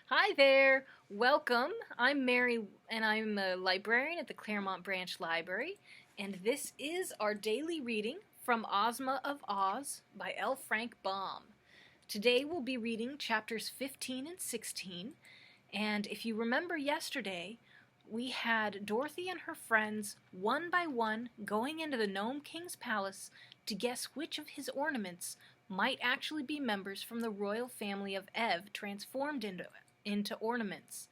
Hi there! Welcome. I'm Mary, and I'm a librarian at the Claremont Branch Library, and this is our daily reading from Ozma of Oz by L. Frank Baum. Today we'll be reading chapters 15 and 16, and if you remember yesterday, we had Dorothy and her friends, one by one, going into the Gnome King's palace to guess which of his ornaments might actually be members from the royal family of Ev transformed into ornaments,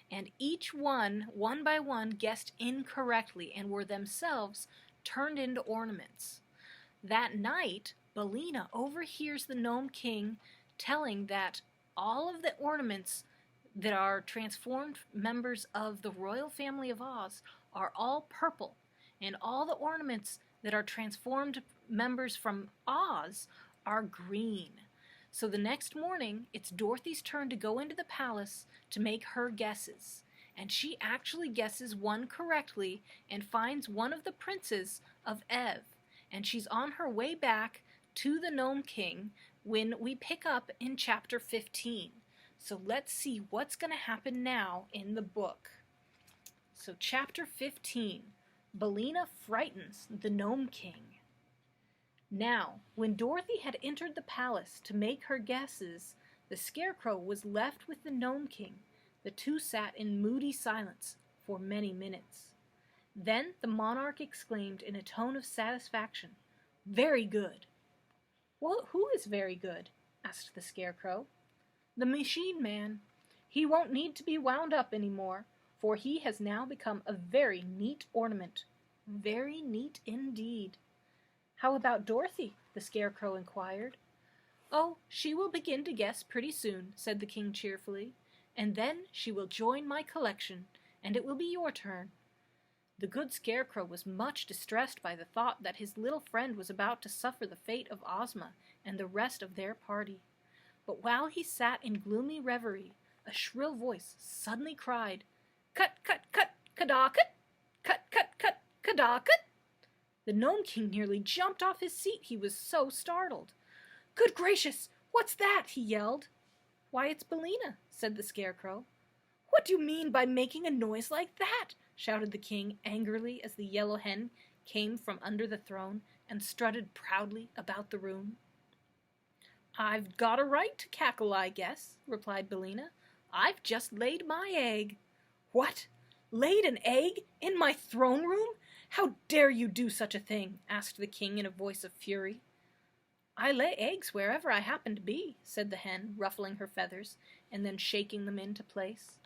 and each one by one, guessed incorrectly and were themselves turned into ornaments. That night, Billina overhears the Gnome King telling that all of the ornaments that are transformed members of the royal family of Oz are all purple, and all the ornaments that are transformed members from Oz are green. So the next morning, it's Dorothy's turn to go into the palace to make her guesses. And she actually guesses one correctly and finds one of the princes of Ev. And she's on her way back to the Gnome King when we pick up in chapter 15. So let's see what's going to happen now in the book. So chapter 15, Billina frightens the Gnome King. Now, when Dorothy had entered the palace to make her guesses, the Scarecrow was left with the Gnome King. The two sat in moody silence for many minutes. Then the monarch exclaimed in a tone of satisfaction, "Very good." "Well, who is very good?" asked the Scarecrow. "The machine man. He won't need to be wound up any more, for he has now become a very neat ornament." "Very neat indeed." "How about Dorothy?" the Scarecrow inquired. "Oh, she will begin to guess pretty soon," said the King cheerfully, "and then she will join my collection, and it will be your turn." The good Scarecrow was much distressed by the thought that his little friend was about to suffer the fate of Ozma and the rest of their party. But while he sat in gloomy reverie, a shrill voice suddenly cried, "Cut, cut, cut, kadakat! Cut, cut, cut, kadakat!" The Gnome King nearly jumped off his seat, he was so startled. "Good gracious, what's that?" he yelled. "Why, it's Billina," said the Scarecrow. "What do you mean by making a noise like that?" shouted the King angrily as the yellow hen came from under the throne and strutted proudly about the room. "I've got a right to cackle, I guess," replied Billina. "I've just laid my egg." "What? Laid an egg? In my throne room? How dare you do such a thing?" asked the King in a voice of fury. "I lay eggs wherever I happen to be," said the hen, ruffling her feathers and then shaking them into place.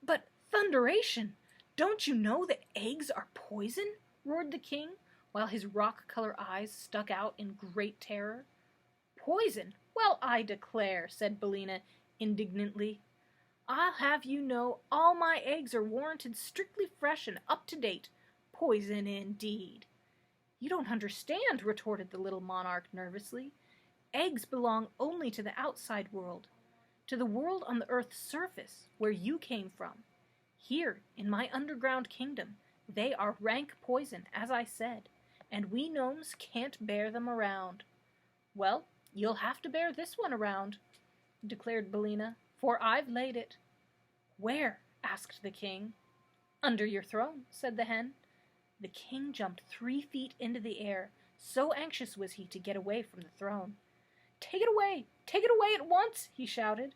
"But thunderation! Don't you know that eggs are poison?" roared the King, while his rock-colored eyes stuck out in great terror. "Poison? Well, I declare," said Billina indignantly. "I'll have you know all my eggs are warranted strictly fresh and up to date. Poison indeed." "You don't understand," retorted the little monarch nervously. "Eggs belong only to the outside world, to the world on the earth's surface, where you came from. Here, in my underground kingdom, they are rank poison, as I said, and we gnomes can't bear them around." "Well, you'll have to bear this one around," declared Billina, "for I've laid it." "Where?" asked the King. "Under your throne," said the hen. The King jumped 3 feet into the air, so anxious was he to get away from the throne. "Take it away! Take it away at once!" he shouted.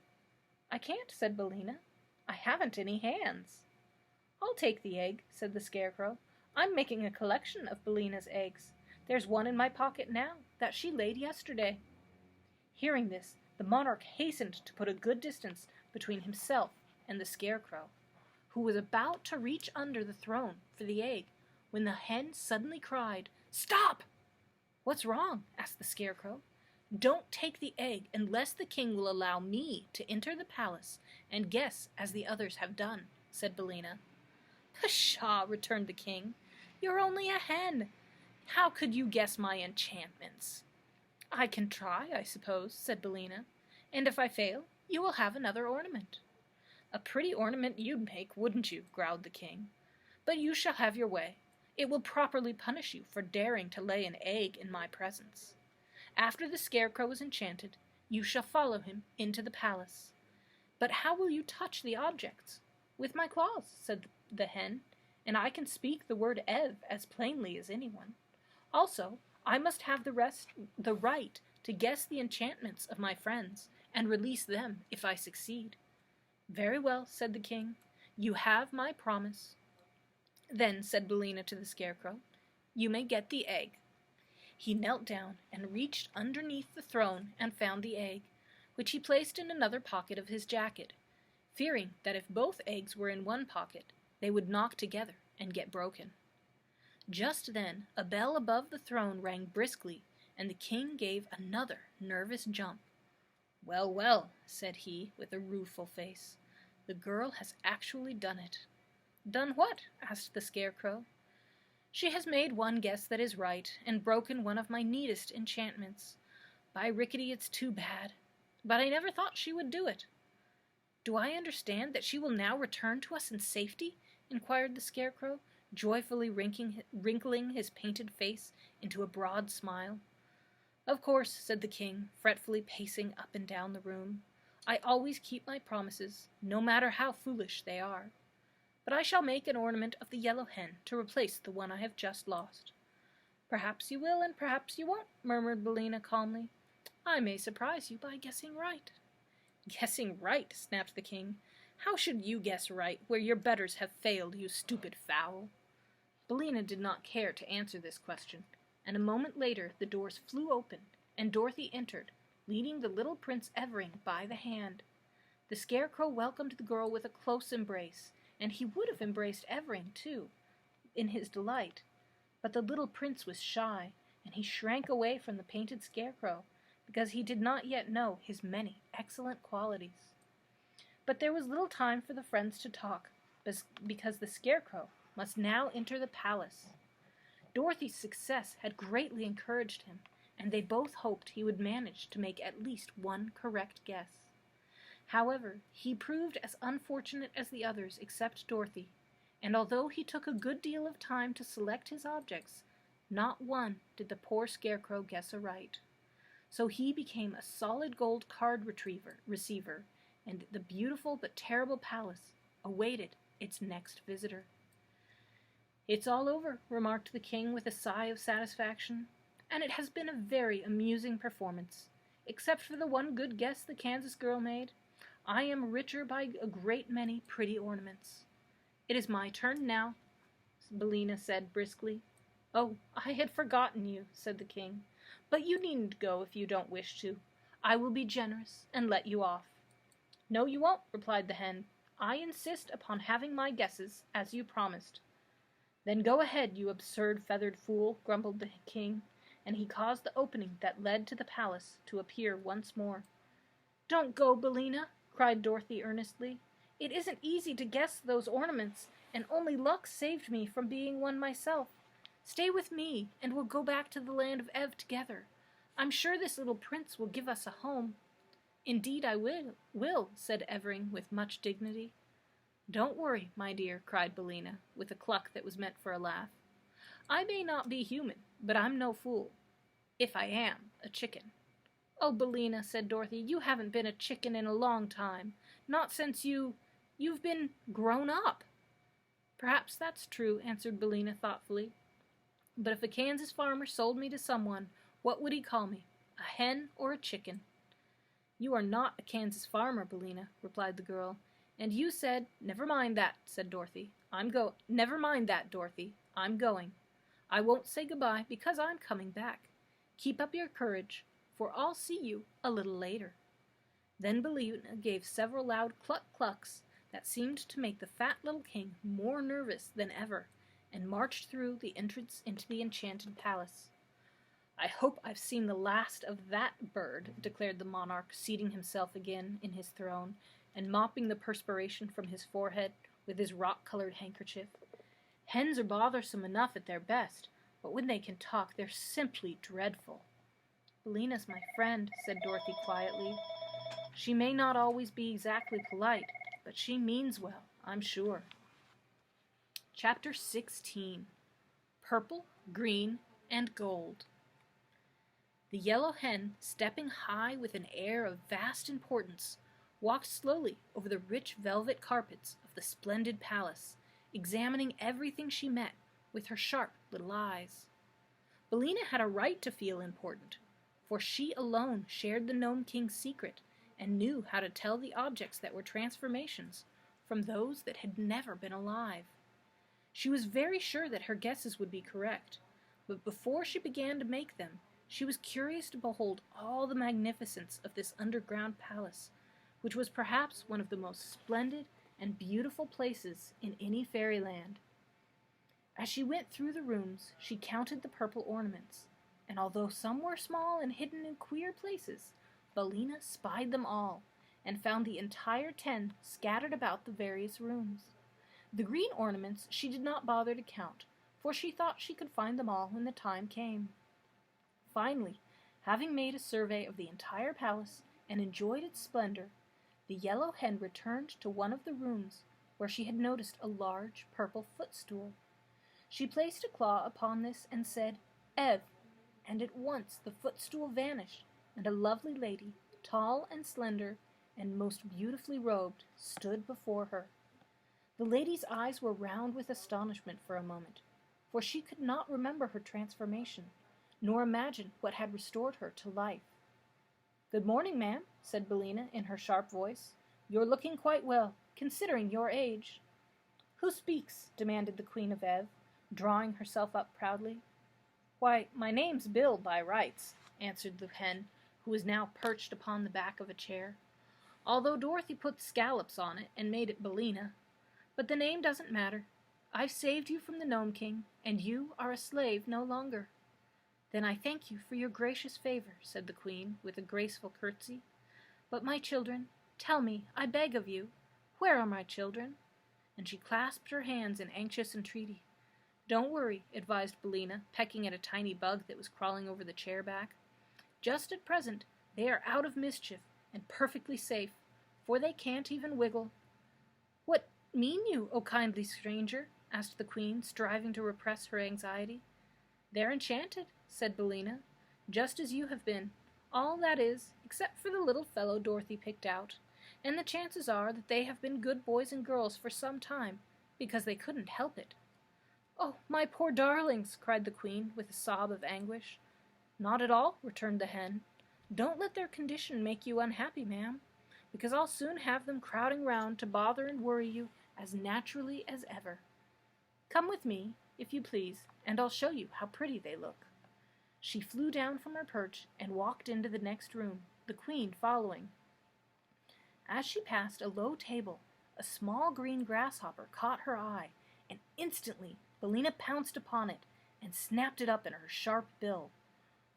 "I can't," said Billina. "I haven't any hands." "I'll take the egg," said the Scarecrow. "I'm making a collection of Billina's eggs. There's one in my pocket now, that she laid yesterday." Hearing this, the monarch hastened to put a good distance between himself and the Scarecrow, who was about to reach under the throne for the egg, when the hen suddenly cried, "Stop!" "What's wrong?" asked the Scarecrow. "Don't take the egg unless the King will allow me to enter the palace and guess as the others have done," said Billina. "Pshaw!" returned the King. "You're only a hen. How could you guess my enchantments?" "I can try, I suppose," said Billina. "And if I fail, you will have another ornament." "A pretty ornament you'd make, wouldn't you?" growled the King. "But you shall have your way. It will properly punish you for daring to lay an egg in my presence. After the Scarecrow is enchanted, you shall follow him into the palace. "But how will you touch the objects?" "With my claws," said the hen, "and I can speak the word Ev as plainly as anyone. Also, I must have the right to guess the enchantments of my friends, and release them if I succeed." "Very well," said the king. "You have my promise." "Then," said Billina to the Scarecrow, "you may get the egg." He knelt down and reached underneath the throne and found the egg, which he placed in another pocket of his jacket, fearing that if both eggs were in one pocket, they would knock together and get broken. Just then, a bell above the throne rang briskly, and the king gave another nervous jump. "Well, well," said he, with a rueful face, "the girl has actually done it." "Done what?" asked the Scarecrow. "She has made one guess that is right, and broken one of my neatest enchantments. By rickety, it's too bad. But I never thought she would do it." "Do I understand that she will now return to us in safety?" inquired the Scarecrow, joyfully wrinkling his painted face into a broad smile. "Of course," said the king, fretfully pacing up and down the room. "I always keep my promises, no matter how foolish they are. But I shall make an ornament of the yellow hen to replace the one I have just lost." "Perhaps you will, and perhaps you won't," murmured Billina calmly. "I may surprise you by guessing right." "Guessing right?" snapped the king. "How should you guess right where your betters have failed, you stupid fowl?" Billina did not care to answer this question, and a moment later the doors flew open, and Dorothy entered, leading the little Prince Evering by the hand. The Scarecrow welcomed the girl with a close embrace, and he would have embraced Evering, too, in his delight. But the little prince was shy, and he shrank away from the painted Scarecrow, because he did not yet know his many excellent qualities. But there was little time for the friends to talk, because the Scarecrow must now enter the palace. Dorothy's success had greatly encouraged him, and they both hoped he would manage to make at least one correct guess. However, he proved as unfortunate as the others except Dorothy, and although he took a good deal of time to select his objects, not one did the poor Scarecrow guess aright. So he became a solid gold card receiver, and the beautiful but terrible palace awaited its next visitor. "It's all over," remarked the king with a sigh of satisfaction, "and it has been a very amusing performance. Except for the one good guess the Kansas girl made, I am richer by a great many pretty ornaments." "It is my turn now," Billina said briskly. "Oh, I had forgotten you," said the king. "But you needn't go if you don't wish to. I will be generous and let you off." "No, you won't," replied the hen. "I insist upon having my guesses, as you promised." "Then go ahead, you absurd feathered fool," grumbled the king, and he caused the opening that led to the palace to appear once more. "Don't go, Billina," cried Dorothy earnestly. "It isn't easy to guess those ornaments, and only luck saved me from being one myself. Stay with me, and we'll go back to the land of Ev together. I'm sure this little prince will give us a home." "Indeed I will," said Evering with much dignity. "Don't worry, my dear," cried Billina, with a cluck that was meant for a laugh. "I may not be human, but I'm no fool. If I am a chicken." "Oh, Billina," said Dorothy, "you haven't been a chicken in a long time. Not since you've been grown up." "Perhaps that's true," answered Billina thoughtfully. "But if a Kansas farmer sold me to someone, what would he call me? A hen or a chicken?" "You are not a Kansas farmer, Billina," replied the girl. "And you said—" "Never mind that," said Dorothy. "Never mind that, Dorothy. I'm going. I won't say goodbye because I'm coming back. Keep up your courage, for I'll see you a little later." Then Billina gave several loud cluck-clucks that seemed to make the fat little king more nervous than ever, and marched through the entrance into the enchanted palace. "I hope I've seen the last of that bird," declared the monarch, seating himself again in his throne, and mopping the perspiration from his forehead with his rock-colored handkerchief. "Hens are bothersome enough at their best, but when they can talk, they're simply dreadful." "Billina's my friend," said Dorothy quietly. "She may not always be exactly polite, but she means well, I'm sure." Chapter 16. Purple, Green, and Gold. The yellow hen, stepping high with an air of vast importance, walked slowly over the rich velvet carpets of the splendid palace, examining everything she met with her sharp little eyes. Billina had a right to feel important, for she alone shared the Gnome King's secret and knew how to tell the objects that were transformations from those that had never been alive. She was very sure that her guesses would be correct, but before she began to make them, she was curious to behold all the magnificence of this underground palace, which was perhaps one of the most splendid and beautiful places in any fairyland. As she went through the rooms, she counted the purple ornaments, and although some were small and hidden in queer places, Billina spied them all, and found the entire 10 scattered about the various rooms. The green ornaments she did not bother to count, for she thought she could find them all when the time came. Finally, having made a survey of the entire palace and enjoyed its splendor, the yellow hen returned to one of the rooms where she had noticed a large purple footstool. She placed a claw upon this and said, "Ev," and at once the footstool vanished, and a lovely lady, tall and slender and most beautifully robed, stood before her. The lady's eyes were round with astonishment for a moment, for she could not remember her transformation, nor imagine what had restored her to life. "Good morning, ma'am," said Billina in her sharp voice. "You're looking quite well, considering your age." "Who speaks?" demanded the Queen of Ev, drawing herself up proudly. "Why, my name's Bill by rights," answered the hen, who was now perched upon the back of a chair, "although Dorothy put scallops on it and made it Billina. But the name doesn't matter. I've saved you from the Gnome King, and you are a slave no longer." "Then I thank you for your gracious favor," said the Queen, with a graceful curtsy. "But my children, tell me, I beg of you, where are my children?" And she clasped her hands in anxious entreaty. "Don't worry," advised Billina, pecking at a tiny bug that was crawling over the chair back. "Just at present, they are out of mischief and perfectly safe, for they can't even wiggle." "What mean you, O kindly stranger?" asked the Queen, striving to repress her anxiety. "They're enchanted," said Billina, "just as you have been. All, that is, except for the little fellow Dorothy picked out, and the chances are that they have been good boys and girls for some time, because they couldn't help it." "Oh, my poor darlings!" cried the Queen, with a sob of anguish. "Not at all," returned the hen. "Don't let their condition make you unhappy, ma'am, because I'll soon have them crowding round to bother and worry you as naturally as ever. Come with me, if you please, and I'll show you how pretty they look." She flew down from her perch and walked into the next room, the Queen following. As she passed a low table, a small green grasshopper caught her eye, and instantly Billina pounced upon it and snapped it up in her sharp bill.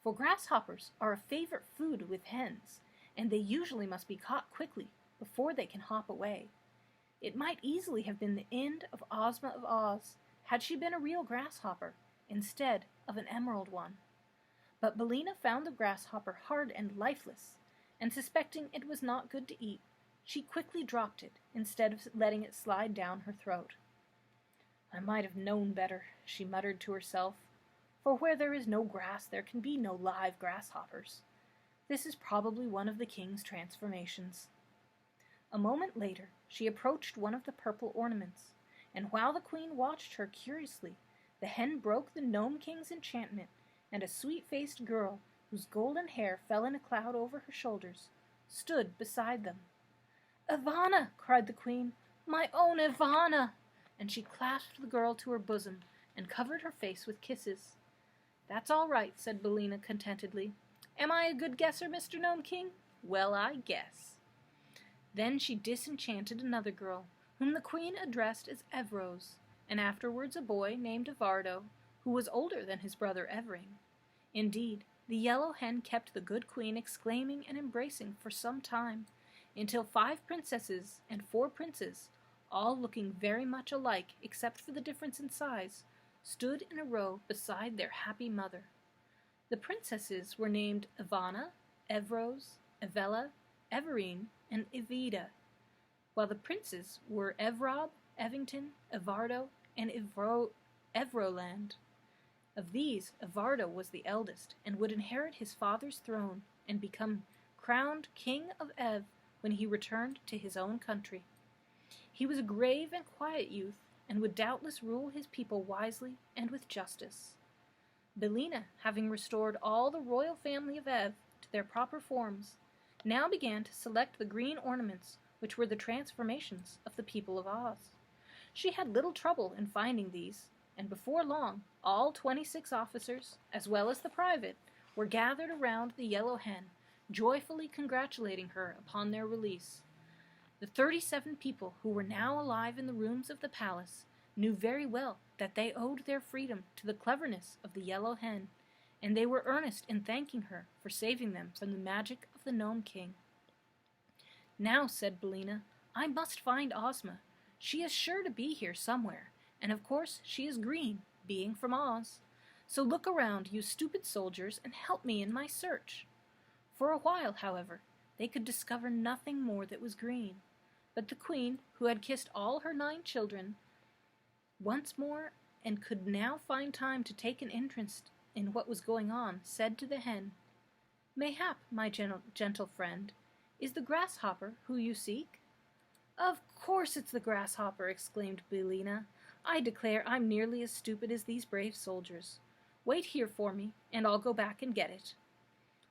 For grasshoppers are a favorite food with hens, and they usually must be caught quickly before they can hop away. It might easily have been the end of Ozma of Oz had she been a real grasshopper instead of an emerald one. But Billina found the grasshopper hard and lifeless, and suspecting it was not good to eat, she quickly dropped it instead of letting it slide down her throat. "I might have known better," she muttered to herself, "for where there is no grass there can be no live grasshoppers. This is probably one of the king's transformations." A moment later she approached one of the purple ornaments, and while the Queen watched her curiously, the hen broke the Gnome King's enchantment, and a sweet-faced girl, whose golden hair fell in a cloud over her shoulders, stood beside them. "Ivana!" cried the Queen. "My own Ivana!" And she clasped the girl to her bosom and covered her face with kisses. "That's all right," said Billina contentedly. "Am I a good guesser, Mr. Gnome King? Well, I guess." Then she disenchanted another girl, whom the Queen addressed as Evrose, and afterwards a boy named Evardo, who was older than his brother Evering. Indeed, the yellow hen kept the good Queen exclaiming and embracing for some time, until 5 princesses and 4 princes, all looking very much alike except for the difference in size, stood in a row beside their happy mother. The princesses were named Ivana, Evrose, Evella, Everine, and Evita, while the princes were Evrob, Evington, Evardo, and Evroland. Of these, Evardo was the eldest, and would inherit his father's throne and become crowned King of Ev when he returned to his own country. He was a grave and quiet youth, and would doubtless rule his people wisely and with justice. Billina, having restored all the royal family of Ev to their proper forms, now began to select the green ornaments which were the transformations of the people of Oz. She had little trouble in finding these, and before long all 26 officers, as well as the private, were gathered around the yellow hen, joyfully congratulating her upon their release. The 37 people who were now alive in the rooms of the palace knew very well that they owed their freedom to the cleverness of the yellow hen, and they were earnest in thanking her for saving them from the magic of the Gnome King. "Now," said Billina, "I must find Ozma. She is sure to be here somewhere, and of course she is green, being from Oz. So look around, you stupid soldiers, and help me in my search." For a while, however, they could discover nothing more that was green, but the Queen, who had kissed all her 9 children once more and could now find time to take an interest in what was going on, said to the hen, "Mayhap, my gentle friend, is the grasshopper who you seek?" "Of course it's the grasshopper," exclaimed Billina. "I declare I'm nearly as stupid as these brave soldiers. Wait here for me, and I'll go back and get it."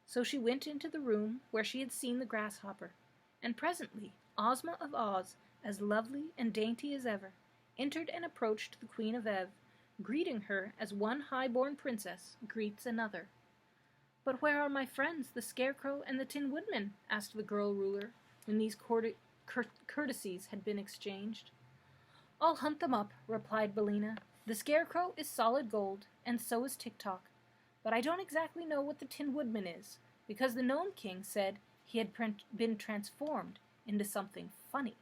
So she went into the room where she had seen the grasshopper, and presently Ozma of Oz, as lovely and dainty as ever, entered and approached the Queen of Ev, greeting her as one high-born princess greets another. "But where are my friends, the Scarecrow and the Tin Woodman?" asked the girl ruler, when these courtesies had been exchanged. "I'll hunt them up," replied Billina. "The Scarecrow is solid gold, and so is Tik-Tok. But I don't exactly know what the Tin Woodman is, because the Gnome King said he had been transformed into something funny."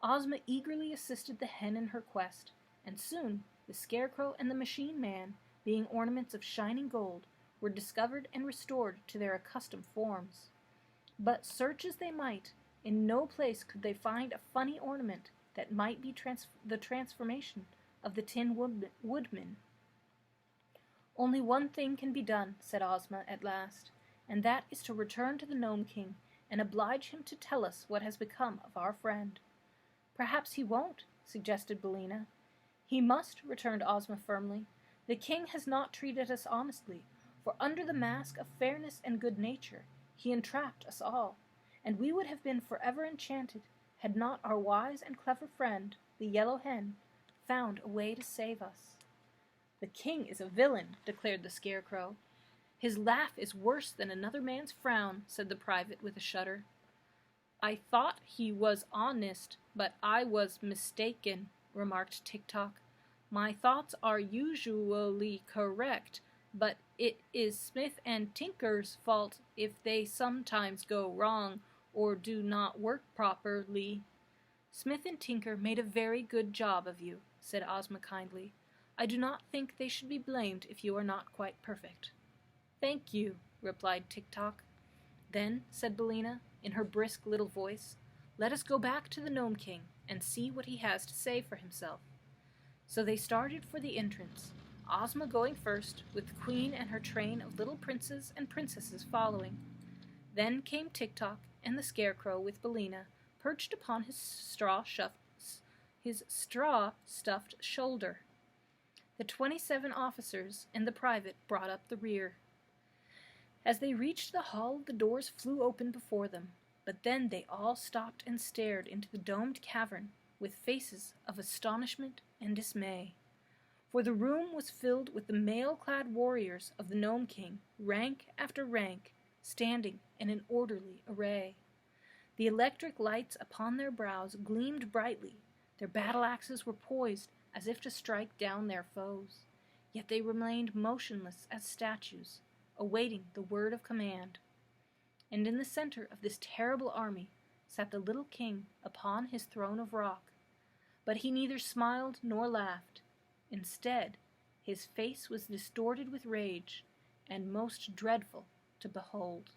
Ozma eagerly assisted the hen in her quest, and soon the Scarecrow and the Machine Man, being ornaments of shining gold, were discovered and restored to their accustomed forms. But search as they might, in no place could they find a funny ornament that might be the transformation of the Tin Woodman. "Only one thing can be done," said Ozma at last, "and that is to return to the Gnome King and oblige him to tell us what has become of our friend." "Perhaps he won't," suggested Billina. "He must," returned Ozma firmly. "The king has not treated us honestly, for under the mask of fairness and good nature he entrapped us all, and we would have been forever enchanted had not our wise and clever friend, the yellow hen, found a way to save us." "The king is a villain," declared the Scarecrow. "His laugh is worse than another man's frown," said the private with a shudder. "I thought he was honest, but I was mistaken," remarked Tik-Tok. "My thoughts are usually correct, but it is Smith and Tinker's fault if they sometimes go wrong or do not work properly." "Smith and Tinker made a very good job of you," said Ozma kindly. "I do not think they should be blamed if you are not quite perfect." "Thank you," replied Tik-Tok. "Then," said Billina, in her brisk little voice, "let us go back to the Gnome King and see what he has to say for himself." So they started for the entrance, Ozma going first, with the Queen and her train of little princes and princesses following. Then came Tik-Tok and the Scarecrow with Billina, perched upon his straw-stuffed shoulder. The 27 officers and the private brought up the rear. As they reached the hall, the doors flew open before them, but then they all stopped and stared into the domed cavern with faces of astonishment and dismay. For the room was filled with the mail-clad warriors of the Gnome King, rank after rank, standing in an orderly array. The electric lights upon their brows gleamed brightly, their battle-axes were poised as if to strike down their foes, yet they remained motionless as statues, awaiting the word of command. And in the center of this terrible army sat the little king upon his throne of rock, but he neither smiled nor laughed. Instead, his face was distorted with rage, and most dreadful to behold.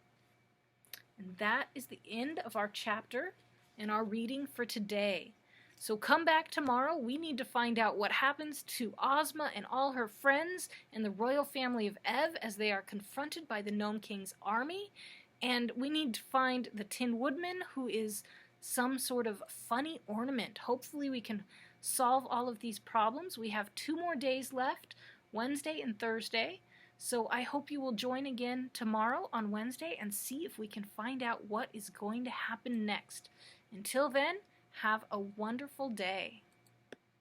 And that is the end of our chapter and our reading for today. So come back tomorrow. We need to find out what happens to Ozma and all her friends and the royal family of Ev as they are confronted by the Gnome King's army. And we need to find the Tin Woodman, who is some sort of funny ornament. Hopefully we can solve all of these problems. We have 2 more days left, Wednesday and Thursday. So I hope you will join again tomorrow on Wednesday and see if we can find out what is going to happen next. Until then, have a wonderful day.